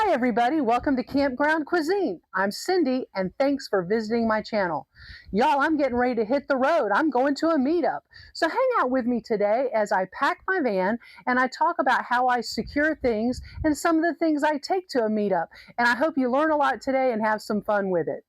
Hi everybody, welcome to Campground Cuisine. I'm Cindy and thanks for visiting my channel. Y'all, I'm getting ready to hit the road. I'm going to a meetup. So hang out with me today as I pack my van and I talk about how I secure things and some of the things I take to a meetup. And I hope you learn a lot today and have some fun with it.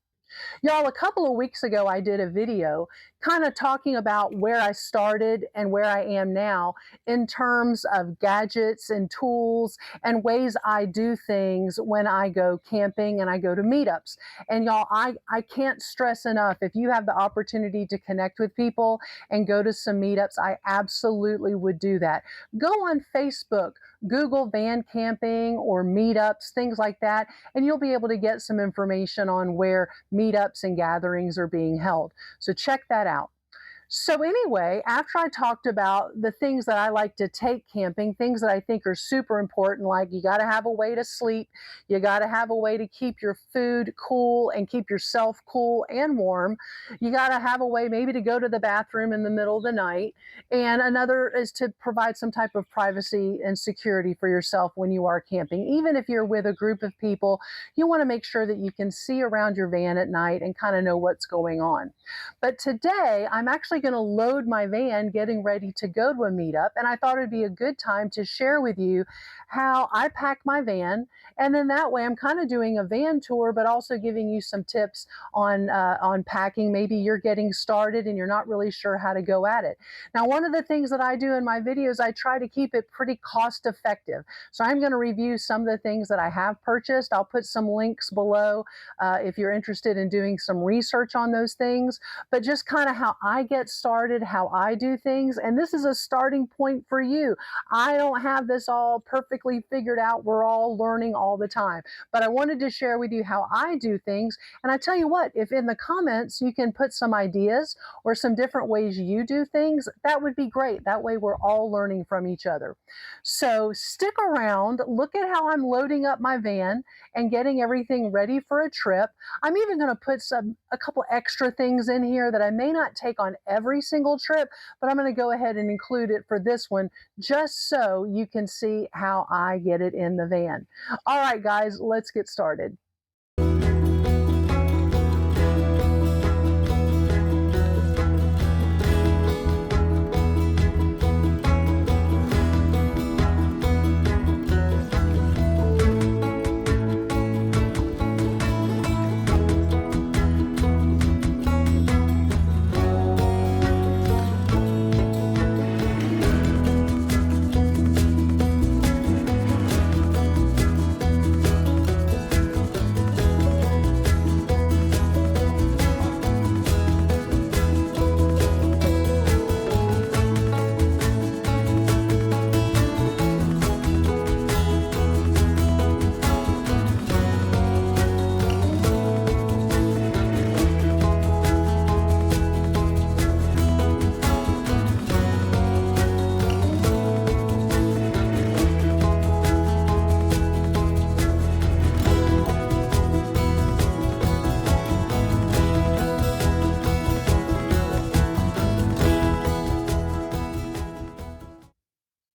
Y'all, a couple of weeks ago, I did a video kind of talking about where I started and where I am now in terms of gadgets and tools and ways I do things when I go camping and I go to meetups. And y'all, I can't stress enough, if you have the opportunity to connect with people and go to some meetups, I absolutely would do that. Go on Facebook, Google van camping or meetups, things like that, and you'll be able to get some information on where meetups and gatherings are being held. So check that out. So anyway, after I talked about the things that I like to take camping, things that I think are super important, like you got to have a way to sleep, you got to have a way to keep your food cool and keep yourself cool and warm. You got to have a way maybe to go to the bathroom in the middle of the night. And another is to provide some type of privacy and security for yourself when you are camping. Even if you're with a group of people, you want to make sure that you can see around your van at night and kind of know what's going on. But today, I'm actually going to load my van getting ready to go to a meetup, and I thought it'd be a good time to share with you how I pack my van, and then that way I'm kind of doing a van tour, but also giving you some tips on packing. Maybe you're getting started and you're not really sure how to go at it. Now, one of the things that I do in my videos, I try to keep it pretty cost effective. So I'm going to review some of the things that I have purchased. I'll put some links below if you're interested in doing some research on those things, but just kind of how I get started, how I do things. And this is a starting point for you. I don't have this all perfectly figured out. We're all learning all the time. But I wanted to share with you how I do things. And I tell you what, if in the comments you can put some ideas or some different ways you do things, that would be great. That way we're all learning from each other. So stick around, look at how I'm loading up my van and getting everything ready for a trip. I'm even going to put a couple extra things in here that I may not take on every single trip, but I'm going to go ahead and include it for this one just so you can see how I get it in the van. All right, guys, let's get started.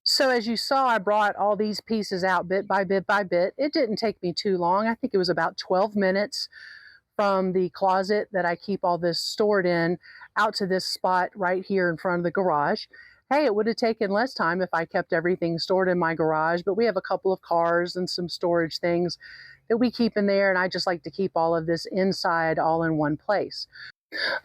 So as you saw, I brought all these pieces out bit by bit by bit. It didn't take me too long. I think it was about 12 minutes from the closet that I keep all this stored in out to this spot right here in front of the garage. Hey, it would have taken less time if I kept everything stored in my garage, but we have a couple of cars and some storage things that we keep in there, and I just like to keep all of this inside all in one place.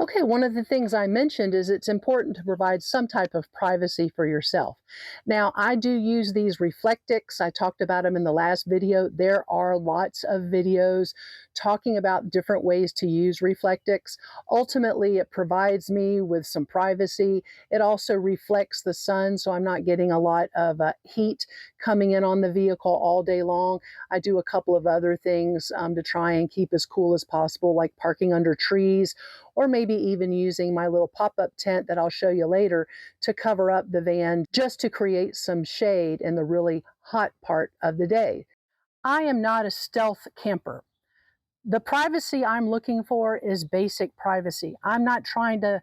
Okay, one of the things I mentioned is it's important to provide some type of privacy for yourself. Now, I do use these Reflectix. I talked about them in the last video. There are lots of videos talking about different ways to use Reflectix. Ultimately, it provides me with some privacy. It also reflects the sun, so I'm not getting a lot of heat coming in on the vehicle all day long. I do a couple of other things to try and keep as cool as possible, like parking under trees, or maybe even using my little pop-up tent that I'll show you later to cover up the van just to create some shade in the really hot part of the day. I am not a stealth camper. The privacy I'm looking for is basic privacy. I'm not trying to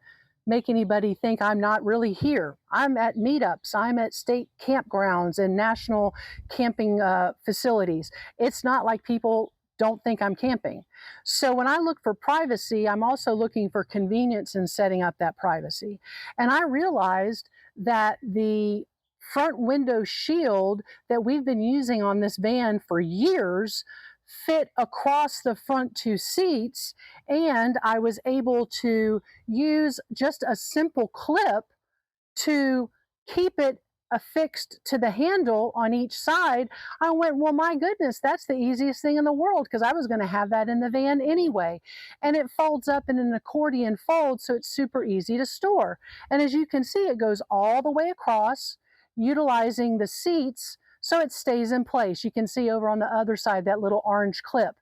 make anybody think I'm not really here. I'm at meetups, I'm at state campgrounds and national camping facilities. It's not like people don't think I'm camping. So when I look for privacy, I'm also looking for convenience in setting up that privacy. And I realized that the front window shield that we've been using on this van for years fit across the front two seats, and I was able to use just a simple clip to keep it affixed to the handle on each side. I went, well, my goodness, that's the easiest thing in the world, because I was going to have that in the van anyway. And it folds up in an accordion fold, so it's super easy to store. And as you can see, it goes all the way across, utilizing the seats so it stays in place. You can see over on the other side that little orange clip.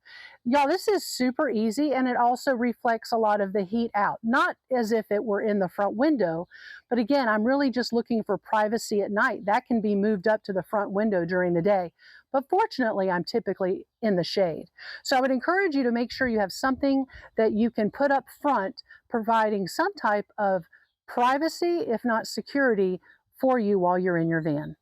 Y'all, this is super easy, and it also reflects a lot of the heat out. Not as if it were in the front window, but again, I'm really just looking for privacy at night. That can be moved up to the front window during the day. But fortunately, I'm typically in the shade. So I would encourage you to make sure you have something that you can put up front, providing some type of privacy, if not security, for you while you're in your van.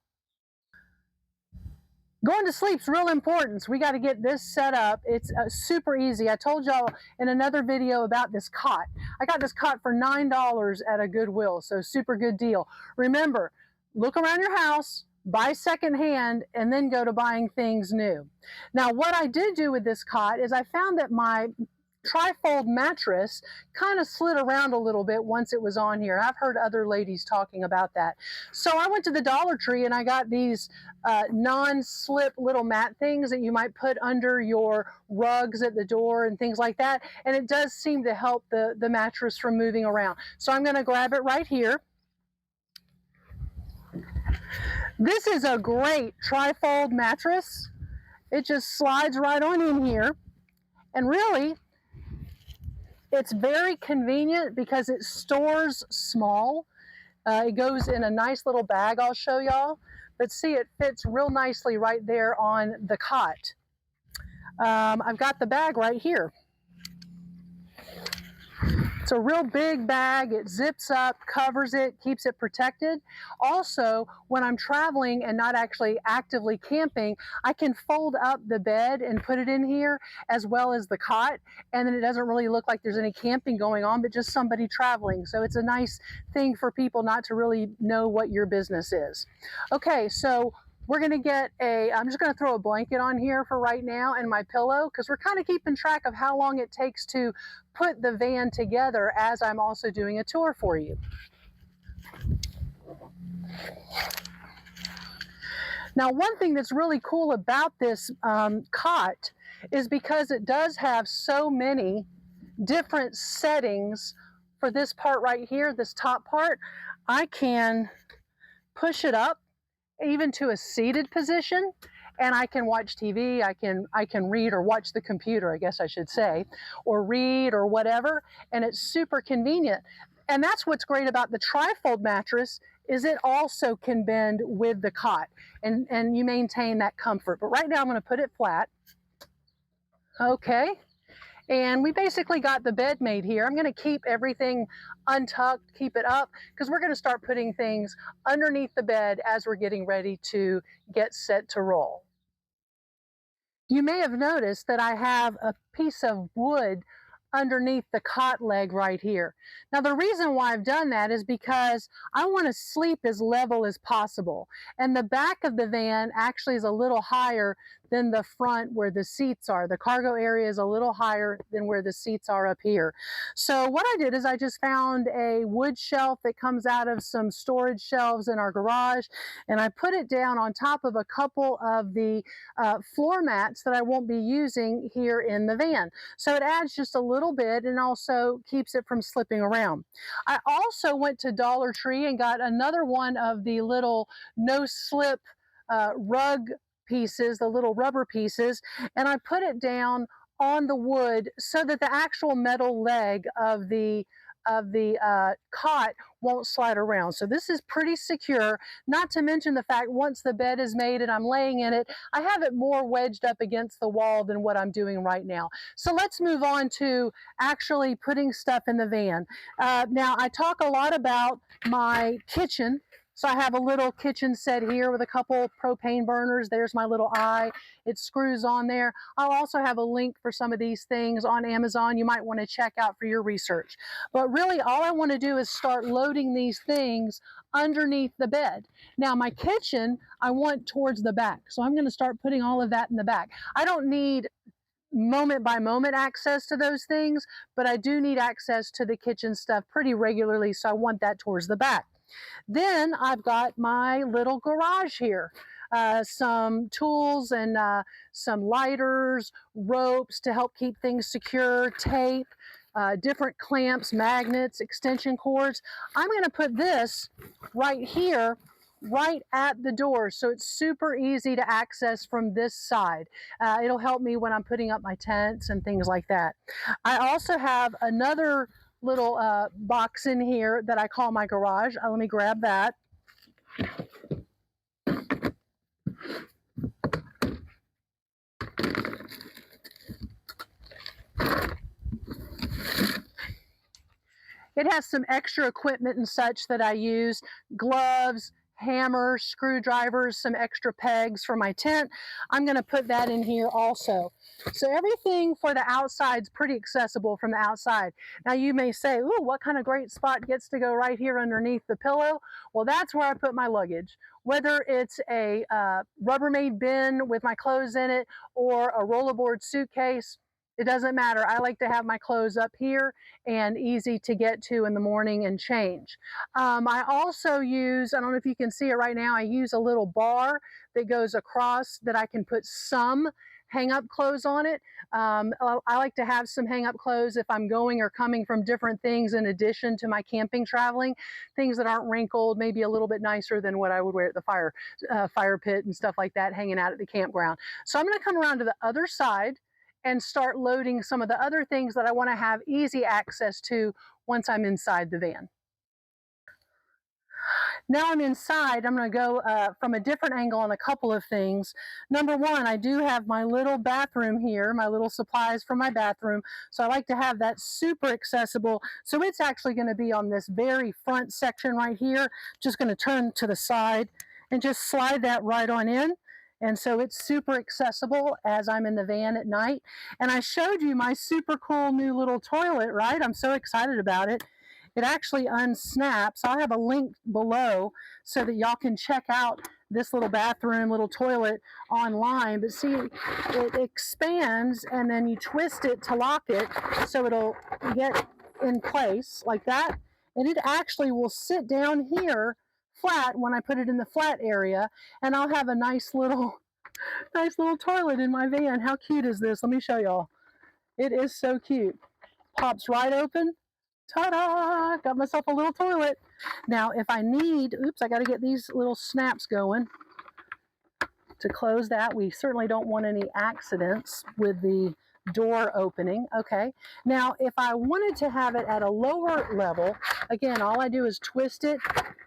Going to sleep's real important, so we got to get this set up. It's super easy. I told y'all in another video about this cot. I got this cot for $9 at a Goodwill, so super good deal. Remember, look around your house, buy secondhand, and then go to buying things new. Now, what I did do with this cot is I found that my Trifold mattress kind of slid around a little bit once it was on here. I've heard other ladies talking about that. So I went to the Dollar Tree and I got these non-slip little mat things that you might put under your rugs at the door and things like that. And it does seem to help the mattress from moving around. So I'm going to grab it right here. This is a great Trifold mattress. It just slides right on in here. And really, it's very convenient because it stores small. It goes in a nice little bag I'll show y'all. But see, it fits real nicely right there on the cot. I've got the bag right here. It's a real big bag. It zips up, covers it, keeps it protected. Also, when I'm traveling and not actually actively camping, I can fold up the bed and put it in here, as well as the cot, and then it doesn't really look like there's any camping going on, but just somebody traveling. So it's a nice thing for people not to really know what your business is. Okay, so we're going to get I'm just going to throw a blanket on here for right now and my pillow, because we're kind of keeping track of how long it takes to put the van together as I'm also doing a tour for you. Now, one thing that's really cool about this cot is because it does have so many different settings for this part right here, this top part, I can push it up even to a seated position, and I can watch TV, I can read or watch the computer, I guess I should say, or read or whatever, and it's super convenient. And that's what's great about the Trifold mattress, is it also can bend with the cot, and you maintain that comfort. But right now I'm going to put it flat. Okay. And we basically got the bed made here. I'm going to keep everything untucked, keep it up, because we're going to start putting things underneath the bed as we're getting ready to get set to roll. You may have noticed that I have a piece of wood underneath the cot leg right here. Now, the reason why I've done that is because I want to sleep as level as possible. And the back of the van actually is a little higher than the front where the seats are. The cargo area is a little higher than where the seats are up here. So what I did is I just found a wood shelf that comes out of some storage shelves in our garage, and I put it down on top of a couple of the floor mats that I won't be using here in the van. So it adds just a little bit and also keeps it from slipping around. I also went to Dollar Tree and got another one of the little no slip rug pieces, the little rubber pieces, and I put it down on the wood so that the actual metal leg of the of the cot won't slide around. So this is pretty secure, not to mention the fact once the bed is made and I'm laying in it, I have it more wedged up against the wall than what I'm doing right now. So let's move on to actually putting stuff in the van. Now I talk a lot about my kitchen. So I have a little kitchen set here with a couple propane burners. There's my little eye. It screws on there. I'll also have a link for some of these things on Amazon you might want to check out for your research. But really all I want to do is start loading these things underneath the bed. Now my kitchen, I want towards the back. So I'm going to start putting all of that in the back. I don't need moment by moment access to those things, but I do need access to the kitchen stuff pretty regularly. So I want that towards the back. Then I've got my little garage here. Some tools and some lighters, ropes to help keep things secure, tape, different clamps, magnets, extension cords. I'm going to put this right here, right at the door, so it's super easy to access from this side. It'll help me when I'm putting up my tents and things like that. I also have another little box in here that I call my garage. Let me grab that. It has some extra equipment and such that I use, gloves, hammers, screwdrivers, some extra pegs for my tent. I'm going to put that in here also. So everything for the outside is pretty accessible from the outside. Now you may say, ooh, what kind of great spot gets to go right here underneath the pillow? Well, that's where I put my luggage. Whether it's a Rubbermaid bin with my clothes in it or a rollerboard suitcase, it doesn't matter. I like to have my clothes up here and easy to get to in the morning and change. I also use, I don't know if you can see it right now, I use a little bar that goes across that I can put some hang-up clothes on it. I like to have some hang-up clothes if I'm going or coming from different things in addition to my camping traveling, things that aren't wrinkled, maybe a little bit nicer than what I would wear at the fire pit and stuff like that, hanging out at the campground. So I'm going to come around to the other side and start loading some of the other things that I want to have easy access to once I'm inside the van. Now I'm inside, I'm going to go from a different angle on a couple of things. Number one, I do have my little bathroom here, my little supplies for my bathroom. So I like to have that super accessible. So it's actually going to be on this very front section right here. Just going to turn to the side and just slide that right on in. And so it's super accessible as I'm in the van at night. And I showed you my super cool new little toilet, right? I'm so excited about it. It actually unsnaps. I'll have a link below so that y'all can check out this little bathroom, little toilet online. But see, it expands and then you twist it to lock it so it'll get in place like that. And it actually will sit down here flat when I put it in the flat area, and I'll have a nice little toilet in my van. How cute is this? Let me show y'all. It is so cute. Pops right open. Ta-da! Got myself a little toilet. Now, if I need, oops, I got to get these little snaps going to close that. We certainly don't want any accidents with the door opening. Okay. Now, if I wanted to have it at a lower level, again, all I do is twist it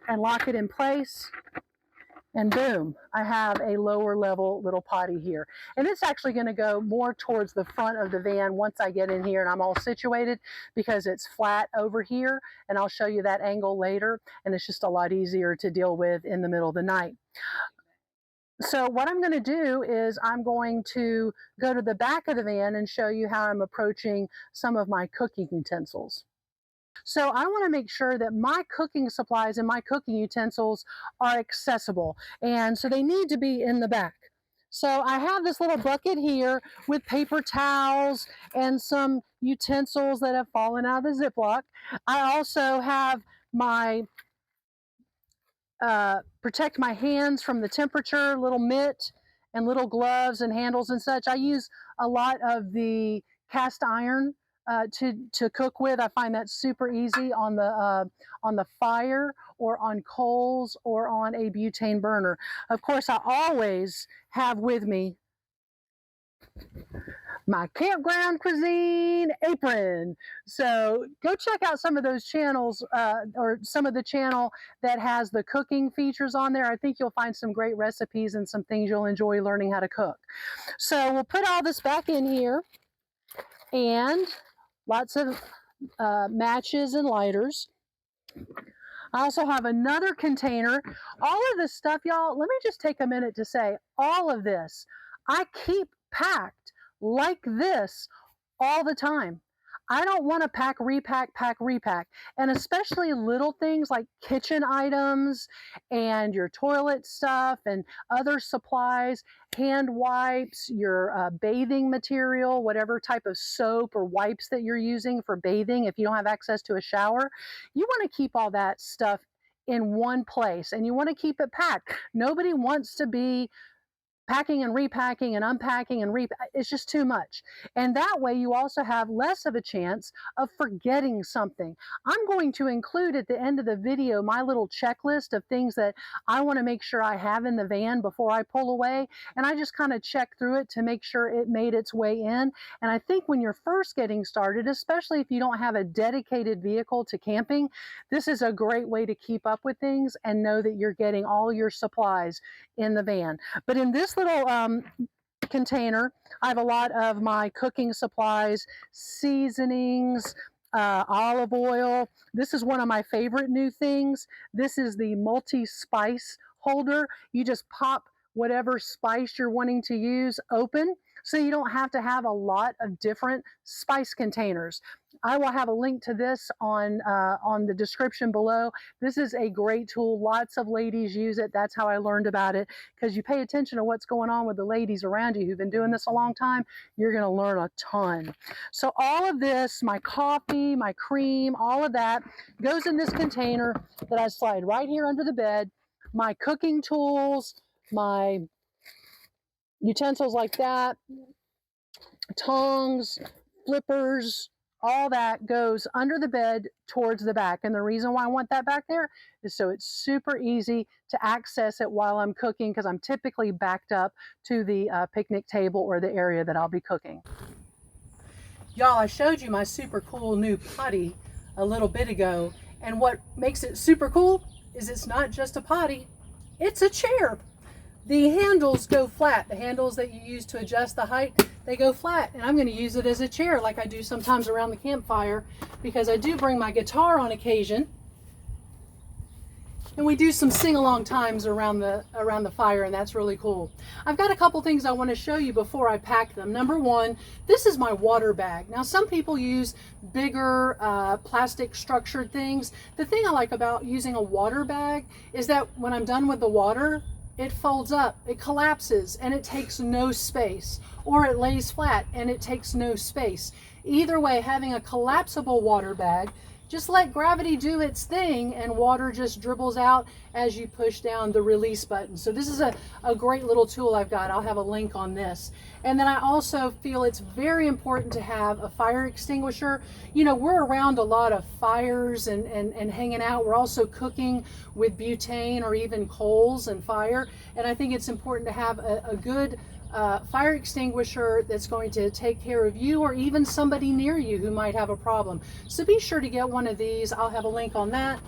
and lock it in place. And boom, I have a lower level little potty here. And it's actually going to go more towards the front of the van once I get in here and I'm all situated, because it's flat over here. And I'll show you that angle later. And it's just a lot easier to deal with in the middle of the night. So what I'm going to do is I'm going to go to the back of the van and show you how I'm approaching some of my cooking utensils. So I want to make sure that my cooking supplies and my cooking utensils are accessible. And so they need to be in the back. So I have this little bucket here with paper towels and some utensils that have fallen out of the Ziploc. I also have my protect my hands from the temperature, little mitt and little gloves and handles and such. I use a lot of the cast iron to cook with. I find that super easy on the fire or on coals or on a butane burner. Of course, I always have with me my campground cuisine apron. So go check out some of those channels or some of the channel that has the cooking features on there. I think you'll find some great recipes and some things you'll enjoy learning how to cook. So we'll put all this back in here, and lots of matches and lighters. I also have another container. All of this stuff, y'all, let me just take a minute to say, all of this I keep packed like this all the time. I don't want to pack, repack, and especially little things like kitchen items and your toilet stuff and other supplies, hand wipes, your bathing material, whatever type of soap or wipes that you're using for bathing. If you don't have access to a shower, you want to keep all that stuff in one place, and you want to keep it packed. Nobody wants to be packing and repacking and unpacking and it's just too much. And that way you also have less of a chance of forgetting something. I'm going to include at the end of the video my little checklist of things that I want to make sure I have in the van before I pull away, and I just kind of check through it to make sure it made its way in. And I think when you're first getting started, especially if you don't have a dedicated vehicle to camping, this is a great way to keep up with things and know that you're getting all your supplies in the van. But in this little container, I have a lot of my cooking supplies, seasonings, olive oil. This is one of my favorite new things. This is the multi-spice holder. You just pop whatever spice you're wanting to use open, so you don't have to have a lot of different spice containers. I will have a link to this on the description below. This is a great tool. Lots of ladies use it. That's how I learned about it, because you pay attention to what's going on with the ladies around you who've been doing this a long time, you're going to learn a ton. So all of this, my coffee, my cream, all of that goes in this container that I slide right here under the bed. My cooking tools, my utensils like that, tongs, flippers, all that goes under the bed towards the back. And the reason why I want that back there is so it's super easy to access it while I'm cooking, because I'm typically backed up to the picnic table or the area that I'll be cooking. Y'all, I showed you my super cool new potty a little bit ago, and what makes it super cool is it's not just a potty, it's a chair. The handles go flat. The handles that you use to adjust the height, they go flat. And I'm going to use it as a chair like I do sometimes around the campfire, because I do bring my guitar on occasion. And we do some sing-along times around the fire, and that's really cool. I've got a couple things I want to show you before I pack them. Number one, this is my water bag. Now, some people use bigger plastic structured things. The thing I like about using a water bag is that when I'm done with the water, it folds up, it collapses, and it takes no space. Or it lays flat and it takes no space. Either way, having a collapsible water bag, just let gravity do its thing and water just dribbles out as you push down the release button. So this is a great little tool I've got. I'll have a link on this. And then I also feel it's very important to have a fire extinguisher. You know, we're around a lot of fires and hanging out. We're also cooking with butane or even coals and fire. And I think it's important to have a good fire extinguisher that's going to take care of you or even somebody near you who might have a problem. So be sure to get one of these. I'll have a link on that.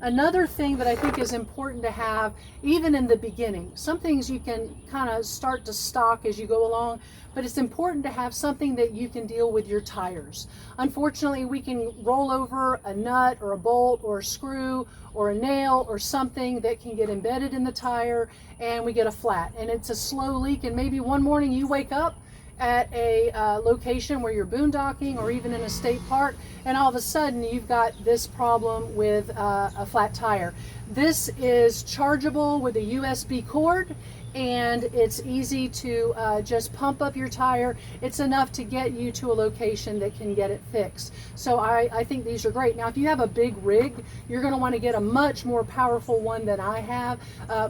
Another thing that I think is important to have, even in the beginning, some things you can kind of start to stock as you go along, but it's important to have something that you can deal with your tires. Unfortunately, we can roll over a nut or a bolt or a screw or a nail or something that can get embedded in the tire, and we get a flat, and it's a slow leak, and maybe one morning you wake up at a location where you're boondocking or even in a state park, and all of a sudden you've got this problem with a flat tire. This is chargeable with a USB cord, and it's easy to just pump up your tire. It's enough to get you to a location that can get it fixed. So I think these are great. Now, if you have a big rig, you're going to want to get a much more powerful one than I have.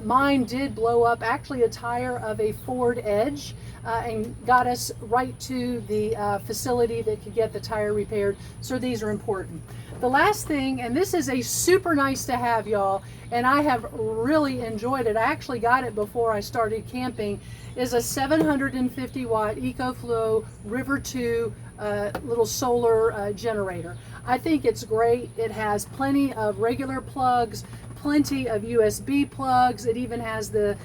Mine did blow up actually a tire of a Ford Edge and got us right to the facility that could get the tire repaired. So these are important. The last thing, and this is a super nice to have, y'all, and I have really enjoyed it. I actually got it before I started camping, is a 750 watt EcoFlow River 2 little solar generator. I think it's great. It has plenty of regular plugs, plenty of USB plugs. It even has the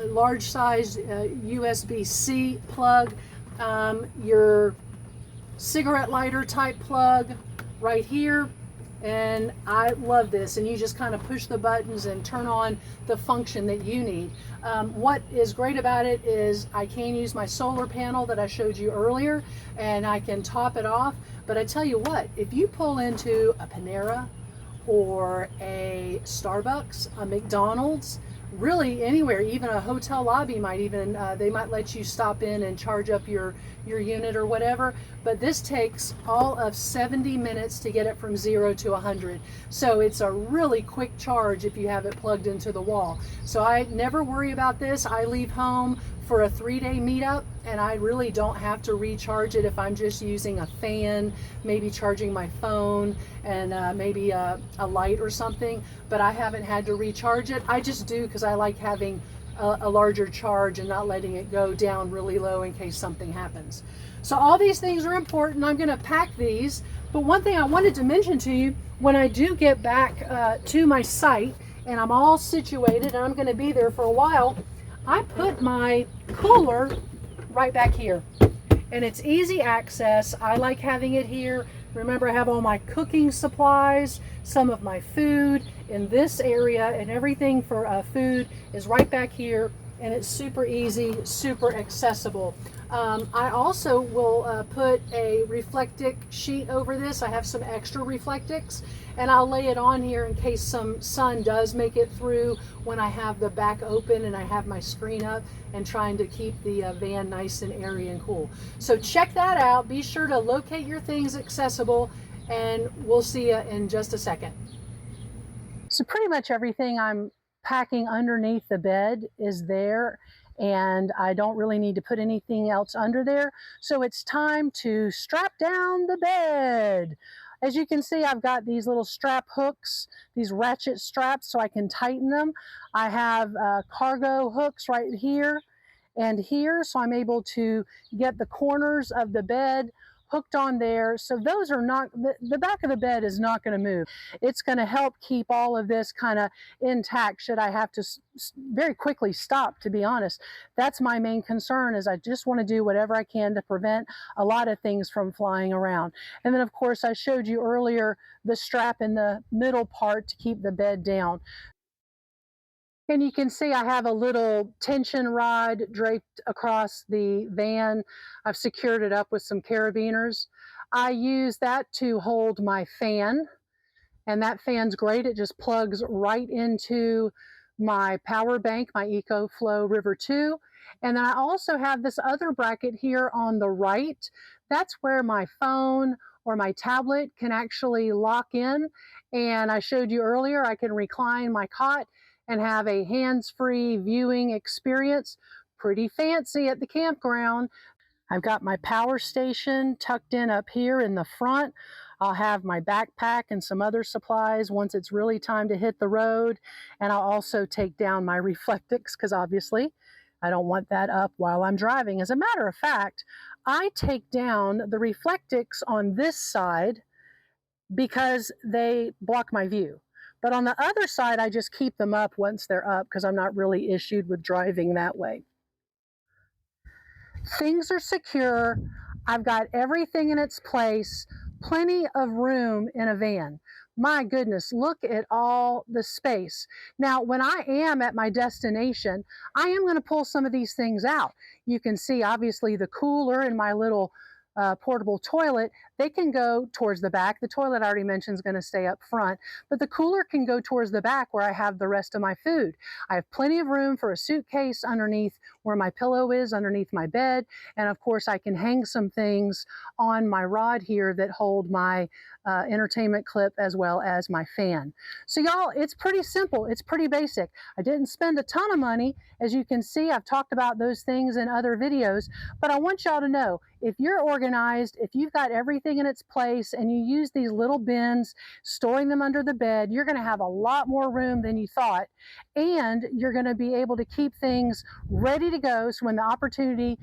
large size USB-C plug, your cigarette lighter type plug right here. And I love this, and you just kind of push the buttons and turn on the function that you need. What is great about it is I can use my solar panel that I showed you earlier, and I can top it off. But I tell you what, if you pull into a Panera or a Starbucks, a McDonald's, really anywhere, even a hotel lobby might even, they might let you stop in and charge up your unit or whatever. But this takes all of 70 minutes to get it from 0 to 100. So it's a really quick charge if you have it plugged into the wall. So I never worry about this. I leave home for a 3-day meetup, and I really don't have to recharge it if I'm just using a fan, maybe charging my phone, and maybe a light or something. But I haven't had to recharge it. I just do because I like having a larger charge and not letting it go down really low in case something happens. So all these things are important. I'm going to pack these. But one thing I wanted to mention to you, when I do get back to my site and I'm all situated and I'm going to be there for a while, I put my cooler right back here, and it's easy access. I like having it here. Remember, I have all my cooking supplies, some of my food in this area, and everything for food is right back here, and it's super easy, super accessible. I also will put a Reflectic sheet over this. I have some extra Reflectics, and I'll lay it on here in case some sun does make it through when I have the back open and I have my screen up and trying to keep the van nice and airy and cool. So check that out. Be sure to locate your things accessible, and we'll see you in just a second. So pretty much everything I'm packing underneath the bed is there, and I don't really need to put anything else under there. So it's time to strap down the bed. As you can see, I've got these little strap hooks, these ratchet straps so I can tighten them. I have cargo hooks right here and here, so I'm able to get the corners of the bed hooked on there. So those are not, the back of the bed is not going to move. It's going to help keep all of this kind of intact should I have to very quickly stop, to be honest. That's my main concern, is I just want to do whatever I can to prevent a lot of things from flying around. And then of course I showed you earlier the strap in the middle part to keep the bed down. And you can see I have a little tension rod draped across the van. I've secured it up with some carabiners. I use that to hold my fan, and that fan's great. It just plugs right into my power bank, my EcoFlow River 2. And then I also have this other bracket here on the right. That's where my phone or my tablet can actually lock in. And I showed you earlier, I can recline my cot and have a hands-free viewing experience. Pretty fancy at the campground. I've got my power station tucked in up here in the front. I'll have my backpack and some other supplies once it's really time to hit the road. And I'll also take down my Reflectix, because obviously I don't want that up while I'm driving. As a matter of fact, I take down the Reflectix on this side because they block my view. But on the other side, I just keep them up once they're up because I'm not really issued with driving that way. Things are secure. I've got everything in its place, plenty of room in a van. My goodness, look at all the space. Now, when I am at my destination, I am going to pull some of these things out. You can see, obviously, the cooler and my little portable toilet, they can go towards the back. The toilet I already mentioned is going to stay up front, but the cooler can go towards the back where I have the rest of my food. I have plenty of room for a suitcase underneath where my pillow is, underneath my bed. And of course, I can hang some things on my rod here that hold my entertainment clip as well as my fan. So y'all, it's pretty simple. It's pretty basic. I didn't spend a ton of money. As you can see, I've talked about those things in other videos, but I want y'all to know, if you're organized, if you've got everything in its place and you use these little bins, storing them under the bed, you're gonna have a lot more room than you thought, and you're gonna be able to keep things ready to go. So when the opportunity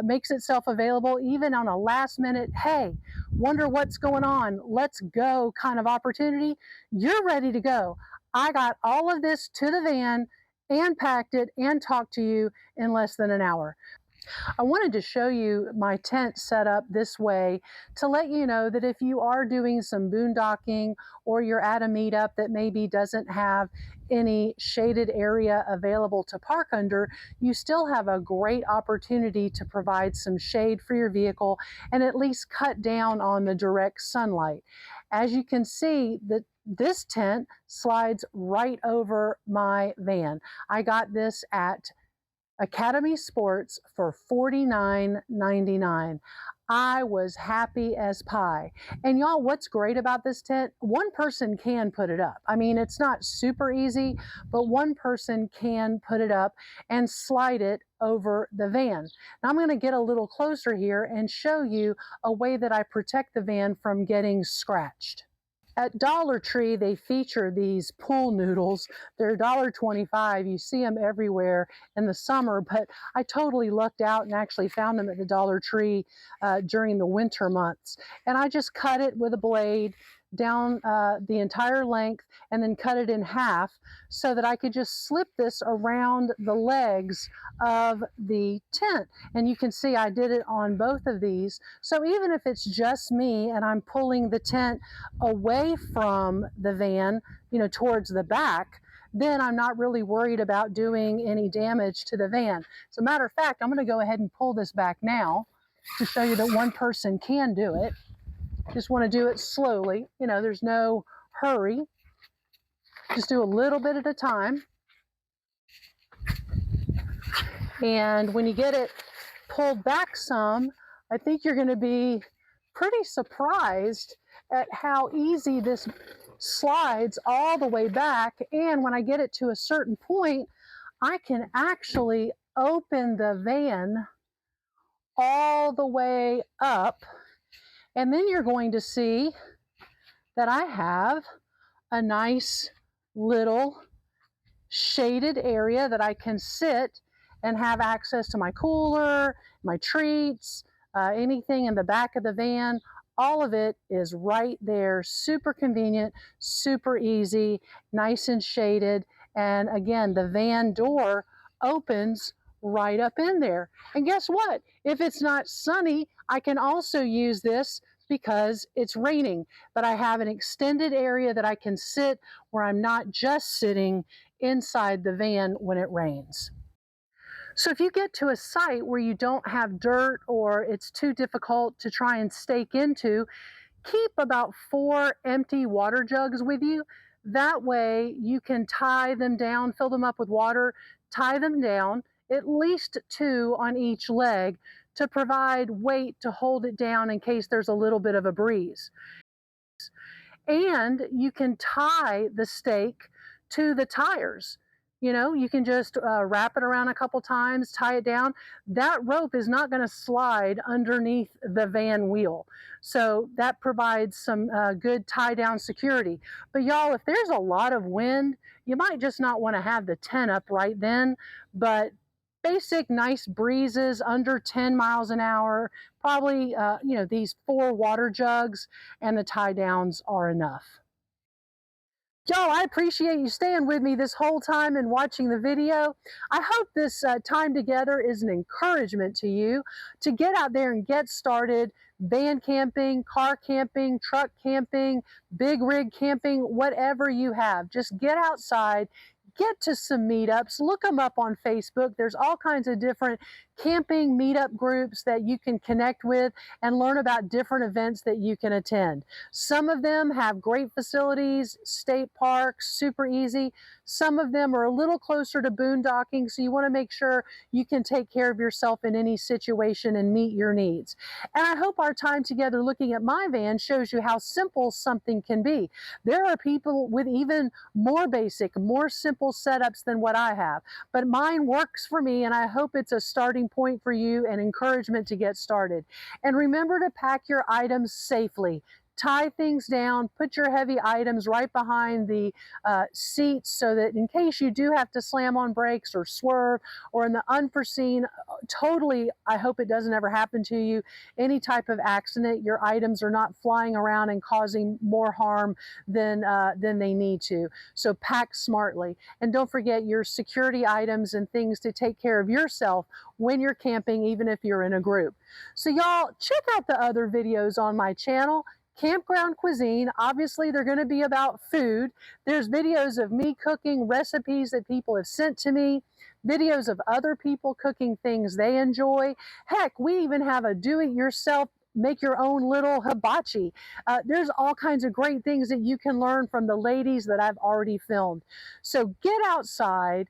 makes itself available, even on a last minute, hey, wonder what's going on, let's go kind of opportunity, you're ready to go. I got all of this to the van and packed it and talked to you in less than an hour. I wanted to show you my tent set up this way to let you know that if you are doing some boondocking or you're at a meetup that maybe doesn't have any shaded area available to park under, you still have a great opportunity to provide some shade for your vehicle and at least cut down on the direct sunlight. As you can see, this tent slides right over my van. I got this at Academy Sports for $49.99. I was happy as pie. And y'all, what's great about this tent? One person can put it up. I mean, it's not super easy, but one person can put it up and slide it over the van. Now I'm going to get a little closer here and show you a way that I protect the van from getting scratched. At Dollar Tree, they feature these pool noodles. They're $1.25. You see them everywhere in the summer, but I totally lucked out and actually found them at the Dollar Tree during the winter months. And I just cut it with a blade down the entire length and then cut it in half so that I could just slip this around the legs of the tent. And you can see I did it on both of these. So even if it's just me and I'm pulling the tent away from the van, you know, towards the back, then I'm not really worried about doing any damage to the van. As a matter of fact, I'm going to go ahead and pull this back now to show you that one person can do it. Just want to do it slowly. You know, there's no hurry. Just do a little bit at a time. And when you get it pulled back some, I think you're going to be pretty surprised at how easy this slides all the way back. And when I get it to a certain point, I can actually open the van all the way up. And then you're going to see that I have a nice little shaded area that I can sit and have access to my cooler, my treats, anything in the back of the van. All of it is right there, super convenient, super easy, nice and shaded. And again, the van door opens right up in there. And guess what? If it's not sunny, I can also use this because it's raining, but I have an extended area that I can sit where I'm not just sitting inside the van when it rains. So if you get to a site where you don't have dirt or it's too difficult to try and stake into, keep about 4 empty water jugs with you. That way you can tie them down, fill them up with water, tie them down, at least 2 on each leg to provide weight to hold it down in case there's a little bit of a breeze. And you can tie the stake to the tires. You know, you can just wrap it around a couple times, tie it down. That rope is not going to slide underneath the van wheel. So that provides some good tie down security. But y'all, if there's a lot of wind, you might just not want to have the tent up right then. But basic nice breezes under 10 miles an hour, probably, you know, these 4 water jugs and the tie downs are enough. Y'all, I appreciate you staying with me this whole time and watching the video. I hope this time together is an encouragement to you to get out there and get started van camping, car camping, truck camping, big rig camping, whatever you have. Just get outside, get to some meetups, look them up on Facebook. There's all kinds of different camping meetup groups that you can connect with and learn about different events that you can attend. Some of them have great facilities, state parks, super easy. Some of them are a little closer to boondocking, so you want to make sure you can take care of yourself in any situation and meet your needs. And I hope our time together looking at my van shows you how simple something can be. There are people with even more basic, more simple setups than what I have, but mine works for me, and I hope it's a starting point for you and encouragement to get started. And remember to pack your items safely. Tie things down, put your heavy items right behind the seats so that in case you do have to slam on brakes or swerve or in the unforeseen, totally, I hope it doesn't ever happen to you, any type of accident, your items are not flying around and causing more harm than they need to. So pack smartly. And don't forget your security items and things to take care of yourself when you're camping, even if you're in a group. So y'all, check out the other videos on my channel. Campground cuisine, obviously they're going to be about food. There's videos of me cooking recipes that people have sent to me, videos of other people cooking things they enjoy. Heck, we even have a do-it-yourself make your own little hibachi. There's all kinds of great things that you can learn from the ladies that I've already filmed. So get outside,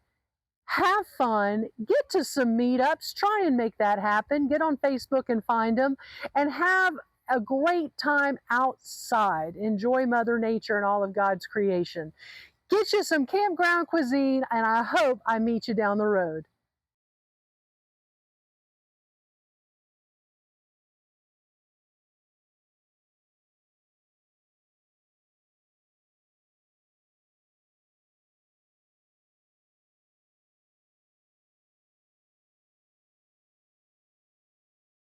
have fun, get to some meetups, try and make that happen. Get on Facebook and find them, and have a great time outside. Enjoy Mother Nature and all of God's creation. Get you some campground cuisine, and I hope I meet you down the road.